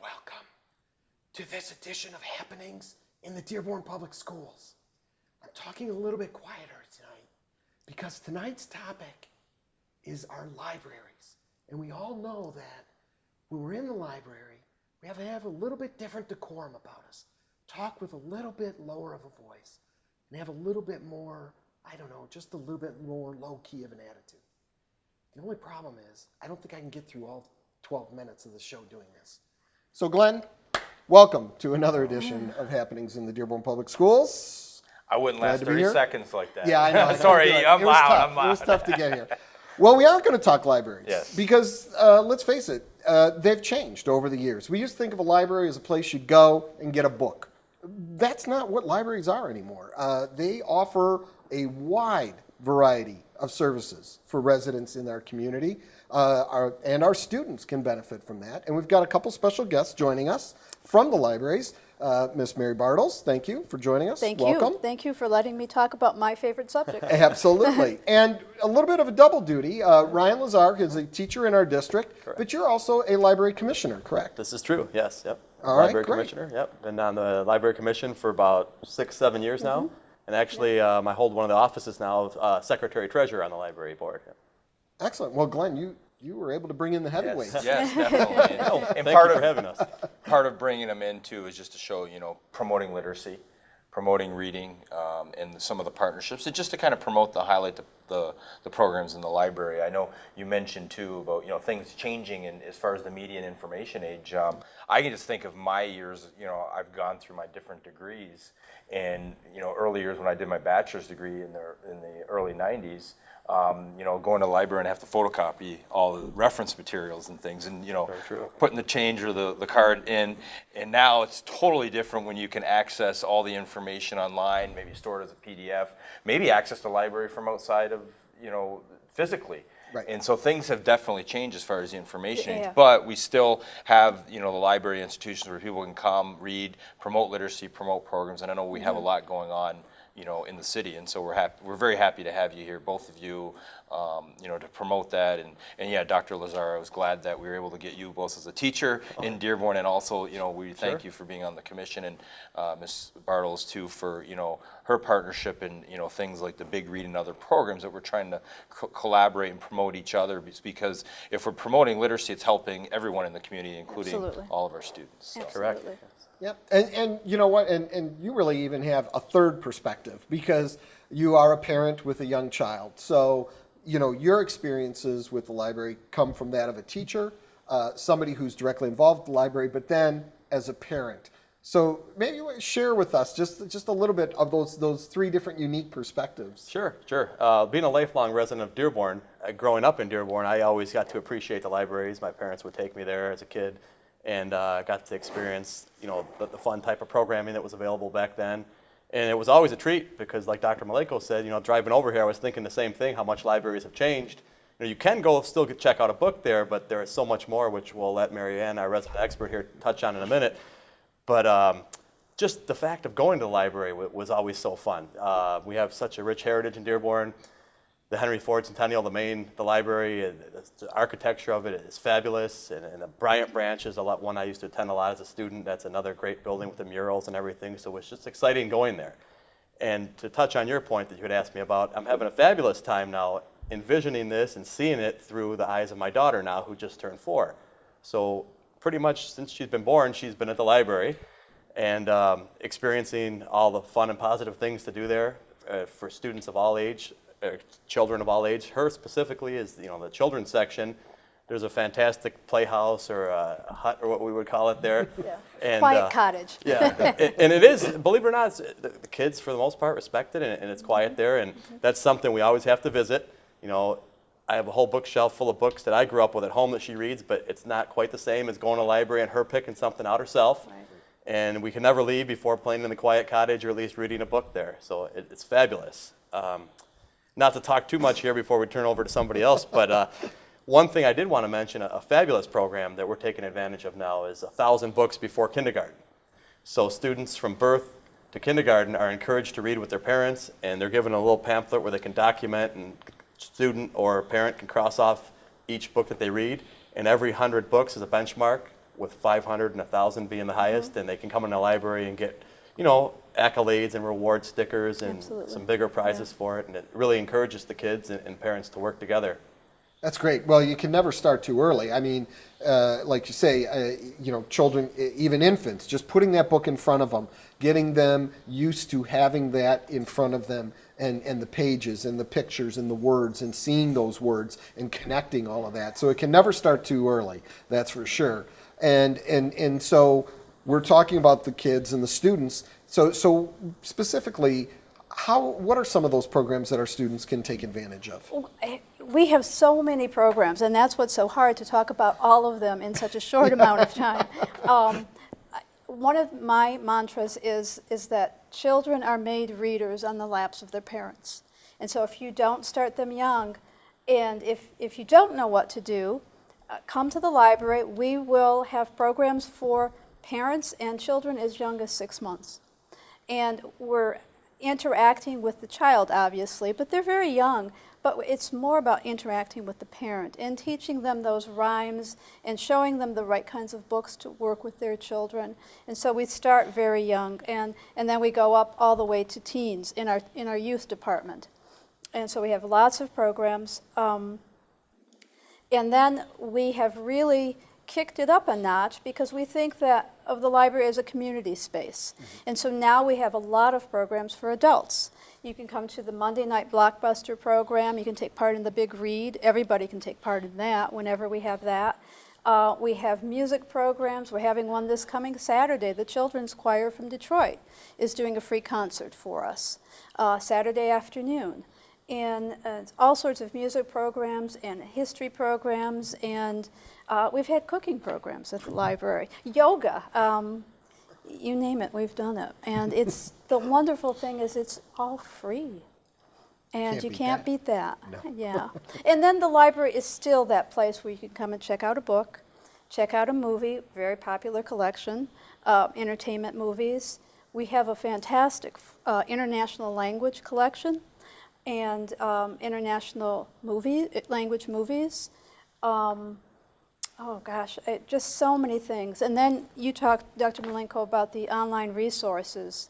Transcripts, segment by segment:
welcome to this edition of Happenings in the Dearborn Public Schools. I'm talking a little bit quieter tonight because tonight's topic is our libraries. And we all know that when we're in the library, we have to have a little bit different decorum about us. Talk with a little bit lower of a voice and have a little bit more, just a little bit more low-key of an attitude. The only problem is, I don't think I can get through all 12 minutes of the show doing this. So Glenn, welcome to another edition of Happenings in the Dearborn Public Schools. I wouldn't Glad last to be 30 here. seconds like that. Yeah, I know. Sorry, I'm loud. It was tough to get here. Well, we aren't going to talk libraries. Yes. Because, let's face it, they've changed over the years. We used to think of a library as a place you'd go and get a book. That's not what libraries are anymore. They offer a wide variety of services for residents in our community. And our students can benefit from that. And we've got a couple special guests joining us from the libraries. Miss Mary Bartles, thank you for joining us. Welcome. Thank you for letting me talk about my favorite subject. Absolutely. And a little bit of a double duty. Ryan Lazar is a teacher in our district, Correct. but you're also a library commissioner, correct? This is true, yes, yep. All right, Library great. commissioner, yep. Been on the library commission for about 6-7 years now. And actually, I hold one of the offices now of secretary treasurer on the library board. Yep. Excellent. Well, Glenn, you were able to bring in the heavyweights. Yes, definitely. And Thank part you of for having us. part of bringing them in too is just to show, promoting literacy, promoting reading, and some of the partnerships, and just to kind of promote highlight the programs in the library. I know you mentioned too about things changing in as far as the media and information age. I can just think of my years. I've gone through my different degrees, and early years when I did my bachelor's degree in the early '90s. Going to the library and have to photocopy all the reference materials and things, and putting the change or the card in. And now it's totally different when you can access all the information online, maybe store it as a PDF, maybe access the library from outside of physically. Right. And so things have definitely changed as far as the information age, Yeah. but we still have the library institutions where people can come, read, promote literacy, promote programs, and I know we have a lot going on in the city, and so we're very happy to have you here, both of you, to promote that, and yeah, Dr. Lazar, I was glad that we were able to get you both as a teacher in Dearborn, and also, we thank you for being on the commission, and Ms. Bartles too for, her partnership and, things like the Big Read and other programs that we're trying to collaborate and promote each other, because if we're promoting literacy, it's helping everyone in the community, including Absolutely. all of our students. So. Absolutely. Correct. Yep. And you know what? And you really even have a third perspective because you are a parent with a young child. So, your experiences with the library come from that of a teacher, somebody who's directly involved with the library, but then as a parent. So maybe you want to share with us just a little bit of those three different unique perspectives. Sure. Being a lifelong resident of Dearborn, growing up in Dearborn, I always got to appreciate the libraries. My parents would take me there as a kid. And got to experience, the fun type of programming that was available back then. And it was always a treat because, like Dr. Maleyko said, driving over here, I was thinking the same thing, how much libraries have changed. You can go still check out a book there, but there is so much more, which we'll let Maryanne, our resident expert here, touch on in a minute. But just the fact of going to the library was always so fun. We have such a rich heritage in Dearborn. The Henry Ford Centennial, the library, the architecture of it is fabulous, and the Bryant branch is one I used to attend a lot as a student. That's another great building with the murals and everything, so it's just exciting going there. And to touch on your point that you had asked me about, I'm having a fabulous time now envisioning this and seeing it through the eyes of my daughter now, who just turned 4. So pretty much since she's been born, she's been at the library and experiencing all the fun and positive things to do there for students of all age. Children of all age. Her specifically is the children's section. There's a fantastic playhouse or a hut or what we would call it there. Yeah. And, Quiet cottage. Yeah, and it is, believe it or not, the kids for the most part respect it, and it's quiet there, and that's something we always have to visit. I have a whole bookshelf full of books that I grew up with at home that she reads, but it's not quite the same as going to a library and her picking something out herself. Right. And we can never leave before playing in the quiet cottage or at least reading a book there. So it's fabulous. Not to talk too much here before we turn over to somebody else, but one thing I did want to mention, a fabulous program that we're taking advantage of now is 1,000 books before kindergarten. So students from birth to kindergarten are encouraged to read with their parents, and they're given a little pamphlet where they can document, and student or parent can cross off each book that they read, and every 100 books is a benchmark with 500 and 1,000 being the highest, and they can come in the library and get, you know, accolades and reward stickers and Absolutely. some bigger prizes for it, and it really encourages the kids and parents to work together. That's great. Well, you can never start too early. I mean, like you say, you know, children, even infants, just putting that book in front of them, getting them used to having that in front of them, and the pages and the pictures and the words and seeing those words and connecting all of that. So it can never start too early, that's for sure. And so we're talking about the kids and the students. So specifically, what are some of those programs that our students can take advantage of? We have so many programs, and that's what's so hard to talk about all of them in such a short amount of time. One of my mantras is that children are made readers on the laps of their parents. And so if you don't start them young, and if you don't know what to do, come to the library. We will have programs for parents and children as young as 6 months. And we're interacting with the child, obviously, but they're very young. But it's more about interacting with the parent and teaching them those rhymes and showing them the right kinds of books to work with their children. And so we start very young, and then we go up all the way to teens in our youth department. And so we have lots of programs. And then we have really kicked it up a notch because we think that of the library as a community space. And so now we have a lot of programs for adults. You can come to the Monday night Blockbuster program. You can take part in the Big Read. Everybody can take part in that whenever we have that. We have music programs. We're having one this coming Saturday. The Children's Choir from Detroit is doing a free concert for us Saturday afternoon. And all sorts of music programs and history programs, and we've had cooking programs at the library. Yoga, you name it, we've done it. And it's the wonderful thing is it's all free. And you can't beat that. No. Yeah. And then the library is still that place where you can come and check out a book, check out a movie, very popular collection, entertainment movies. We have a fantastic international language collection and international language movies. Oh gosh, just so many things. And then you talked, Dr. Maleyko, about the online resources.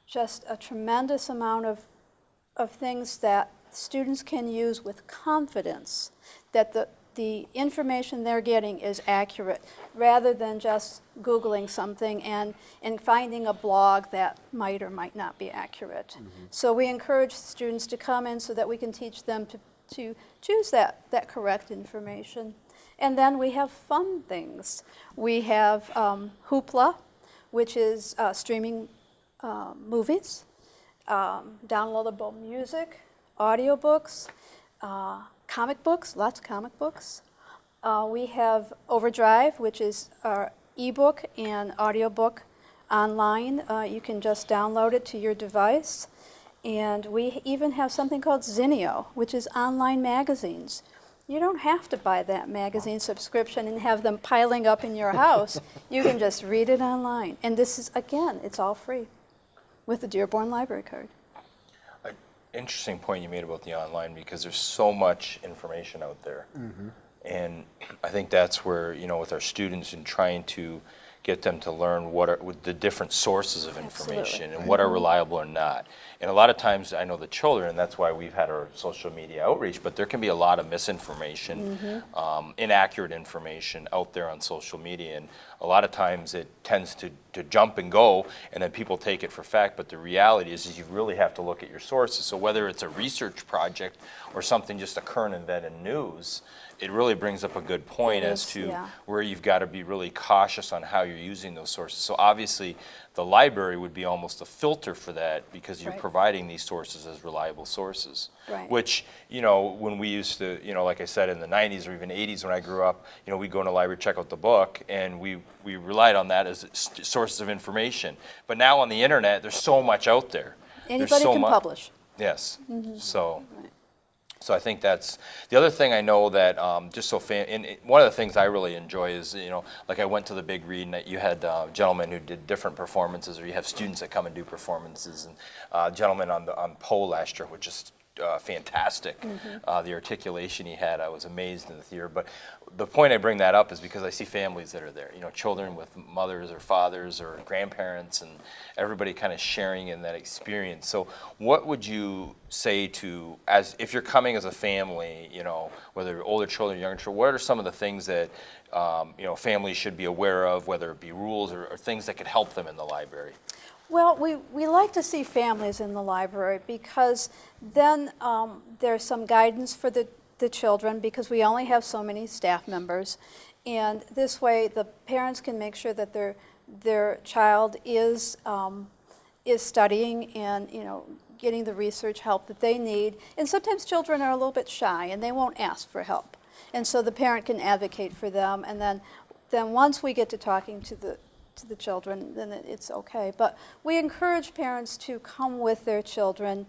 Just a tremendous amount of things that students can use with confidence, that the information they're getting is accurate, rather than just Googling something and finding a blog that might or might not be accurate. So we encourage students to come in so that we can teach them to choose that correct information. And then we have fun things. We have Hoopla, which is streaming movies, downloadable music, audiobooks, comic books, lots of comic books. We have Overdrive, which is our ebook and audiobook online. You can just download it to your device. And we even have something called Zinio, which is online magazines. You don't have to buy that magazine subscription and have them piling up in your house. You can just read it online. And this is, again, it's all free with the Dearborn Library card. Interesting point you made about the online, because there's so much information out there. And I think that's where, you know, with our students and trying to get them to learn what are the different sources of information. Absolutely. And what are reliable or not. And a lot of times I know the children, and that's why we've had our social media outreach, but there can be a lot of misinformation, inaccurate information out there on social media. And a lot of times it tends to jump and go, and then people take it for fact. But the reality is you really have to look at your sources. So whether it's a research project or something just a current event in news, it really brings up a good point as to where you've got to be really cautious on how you're using those sources. So obviously, the library would be almost a filter for that, because you're providing these sources as reliable sources. Which, you know, when we used to, you know, like I said, in the 90s or even 80s when I grew up, you know, we'd go in the library, check out the book, and we relied on that as sources of information. But now on the internet, there's so much out there. Anybody can publish. Yes. So I think that's the other thing I know that and one of the things I really enjoy is, you know, like I went to the Big Read, and you had gentlemen who did different performances, or you have students that come and do performances, and gentlemen on Poe last year, which is fantastic. The articulation he had, I was amazed in the theater. But the point I bring that up is because I see families that are there, children with mothers or fathers or grandparents, and everybody kind of sharing in that experience. So what would you say to, as if you're coming as a family, whether older children, younger children, what are some of the things that families should be aware of, whether it be rules or things that could help them in the library? Well, we like to see families in the library because then there's some guidance for the children, because we only have so many staff members. And this way, the parents can make sure that their child is studying and, getting the research help that they need. And sometimes children are a little bit shy and they won't ask for help. And so the parent can advocate for them. And then once we get to talking to the children, then it's okay. But we encourage parents to come with their children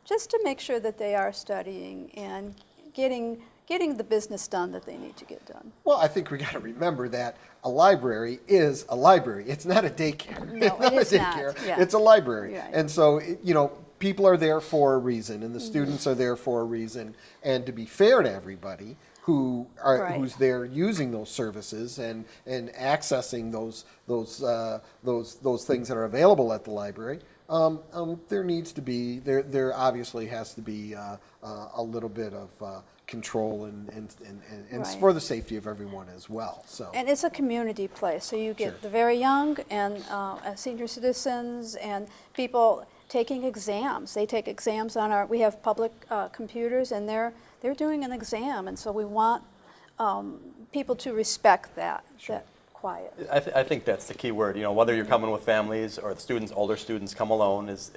just to make sure that they are studying and getting the business done that they need to get done. Well, I think we got to remember that a library is a library. It's not a daycare. No, It's it not is a daycare. not. Yeah. It's a library. Right. And so, people are there for a reason, and the students are there for a reason. And to be fair to everybody Right. who's there using those services and accessing those things that are available at the library, there needs to be there obviously has to be a little bit of control and Right. for the safety of everyone as well. So And it's a community place, so you get Sure. the very young and senior citizens and people taking exams. They take exams on we have public computers, and they're doing an exam, and so we want people to respect that quiet. I think that's the key word. Whether you're coming with families or the students, older students come alone, is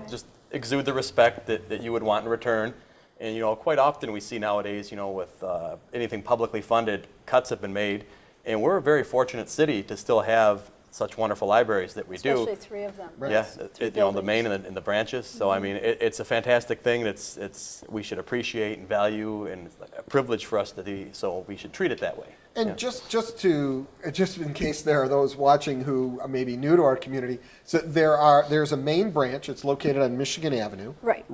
just exude the respect that you would want in return. And quite often we see nowadays, with anything publicly funded, cuts have been made, and we're a very fortunate city to still have such wonderful libraries that we do. Especially 3 of them. Yeah, Three the buildings. main and the branches. So I mean, it's a fantastic thing. It's we should appreciate and value, and it's a privilege for us to do. So we should treat it that way. And Yeah. just in case there are those watching who are maybe new to our community, so there's a main branch. It's located on Michigan Avenue, Right,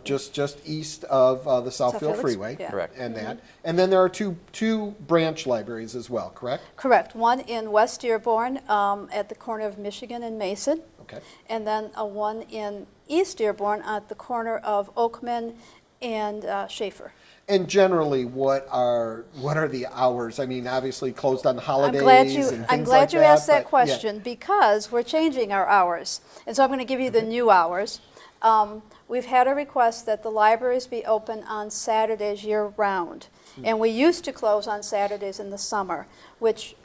just east of the Southfield Felix, Freeway, yeah. Correct. and that. And then there are two branch libraries as well, correct? Correct. One in West Dearborn at the corner of Michigan and Mason. Okay. And then one in East Dearborn at the corner of Oakman and Schaefer. And generally, what are the hours? I mean, obviously closed on holidays. I'm glad you asked that but, yeah. question because we're changing our hours. And so I'm going to give you the new hours. We've had a request that the libraries be open on Saturdays year-round. And we used to close on Saturdays in the summer, which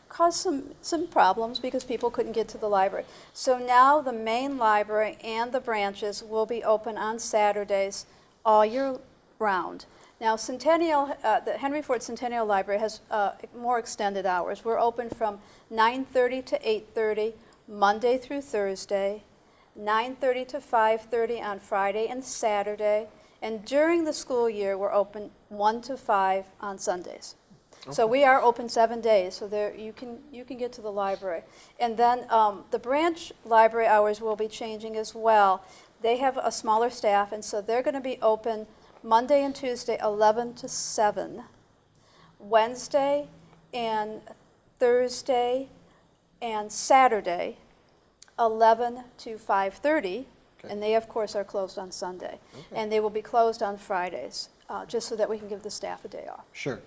caused some problems because people couldn't get to the library. So now the main library and the branches will be open on Saturdays all year round. Now Centennial, the Henry Ford Centennial Library has more extended hours. We're open from 9:30 to 8:30, Monday through Thursday, 9:30 to 5:30 on Friday and Saturday, and during the school year, we're open 1 to 5 on Sundays. So we are open 7 days, so there you can get to the library. And then the branch library hours will be changing as well. They have a smaller staff, and so they're going to be open Monday and Tuesday 11 to 7, Wednesday and Thursday and Saturday 11 to 5:30, and they of course are closed on Sunday. And they will be closed on Fridays, just so that we can give the staff a day off. Sure.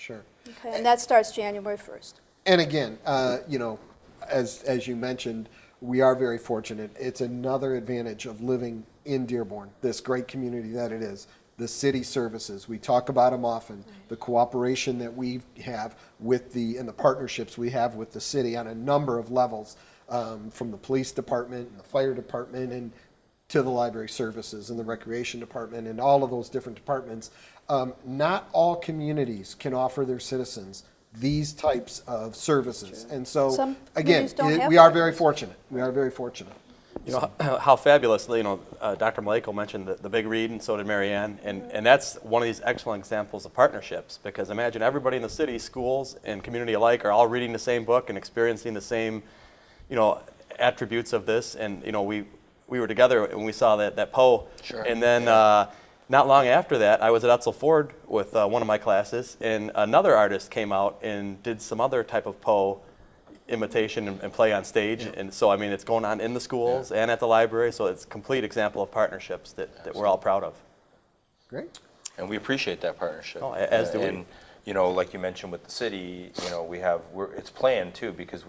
Okay, and that starts January 1st. And again, as you mentioned, we are very fortunate. It's another advantage of living in Dearborn, this great community that it is. The city services, we talk about them often. The cooperation that we have and the partnerships we have with the city on a number of levels, from the police department and the fire department and to the library services and the recreation department and all of those different departments. Not all communities can offer their citizens these types of services. And so, Some again, communities don't have we are that. very fortunate. We are very fortunate. How fabulous, Dr. Maleyko mentioned the big read, and so did Maryanne, and that's one of these excellent examples of partnerships, because imagine everybody in the city, schools and community alike, are all reading the same book and experiencing the same, attributes of this, and, we were together and we saw that Poe. Sure. And then not long after that, I was at Etzel Ford with one of my classes, and another artist came out and did some other type of Poe imitation and play on stage. And so, I mean, it's going on in the schools and at the library, so it's a complete example of partnerships that we're all proud of. Great. And we appreciate that partnership. Oh, as do we. And, you know, like you mentioned with the city, you know, it's planned too, because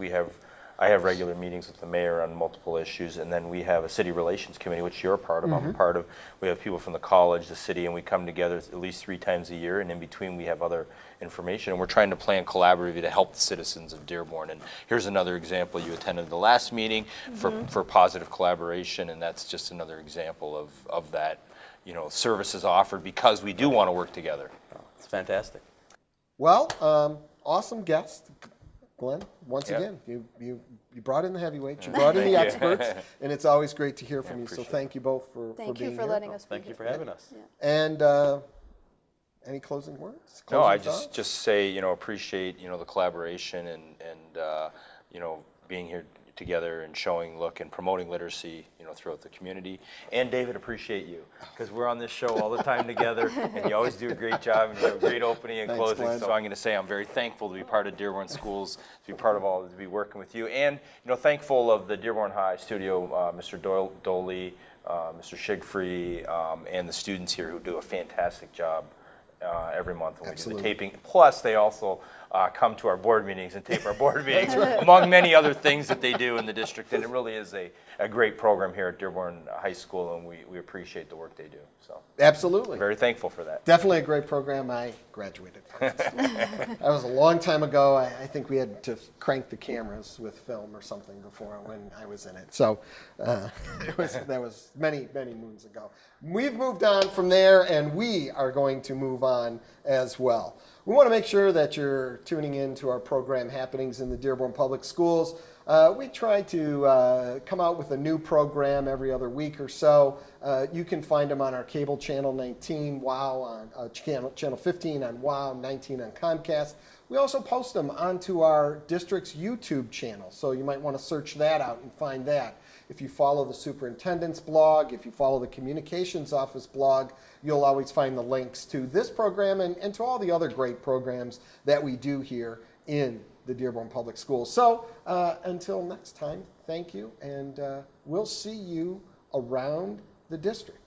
I have regular meetings with the mayor on multiple issues, and then we have a city relations committee, which you're a part of, I'm a part of. We have people from the college, the city, and we come together at least 3 times a year, and in between we have other information, and we're trying to plan collaboratively to help the citizens of Dearborn. And here's another example. You attended the last meeting for positive collaboration, and that's just another example of that, you know, services offered because we do want to work together. It's fantastic. Well, awesome guest, Glenn. Once Yeah. again, you brought in the heavyweights, you brought in the experts, and it's always great to hear from you. So appreciate thank you both for Thank being you for here. letting us be Thank you here. for having us. Yeah. And any closing words? No, I Closing thoughts? just say, you know, appreciate, you know, the collaboration and you know, being here together and showing, look, and promoting literacy, you know, throughout the community. And David, appreciate you, because we're on this show all the time together, and you always do a great job, and you have a great opening and Thanks, closing. Glenn. So I'm going to say I'm very thankful to be part of Dearborn Schools, to be part of to be working with you, and, you know, thankful of the Dearborn High studio, Mr. Doley, Mr. Shigfree, and the students here who do a fantastic job every month when Absolutely. we do the taping. Plus, they also come to our board meetings and tape our board meetings, among many other things that they do in the district. And it really is a great program here at Dearborn High School, and we appreciate the work they do. So Absolutely. very thankful for that. Definitely a great program. I graduated from it. That was a long time ago. I think we had to crank the cameras with film or something before when I was in it. So that was many, many moons ago. We've moved on from there, and we are going to move on as well. We want to make sure that you're tuning in to our program happenings in the Dearborn Public Schools. We try to come out with a new program every other week or so. You can find them on our cable channel 19, WOW, on channel 15 on WOW, 19 on Comcast. We also post them onto our district's YouTube channel, so you might want to search that out and find that. If you follow the superintendent's blog, if you follow the communications office blog, you'll always find the links to this program and to all the other great programs that we do here in the Dearborn Public Schools. So until next time, thank you, and we'll see you around the district.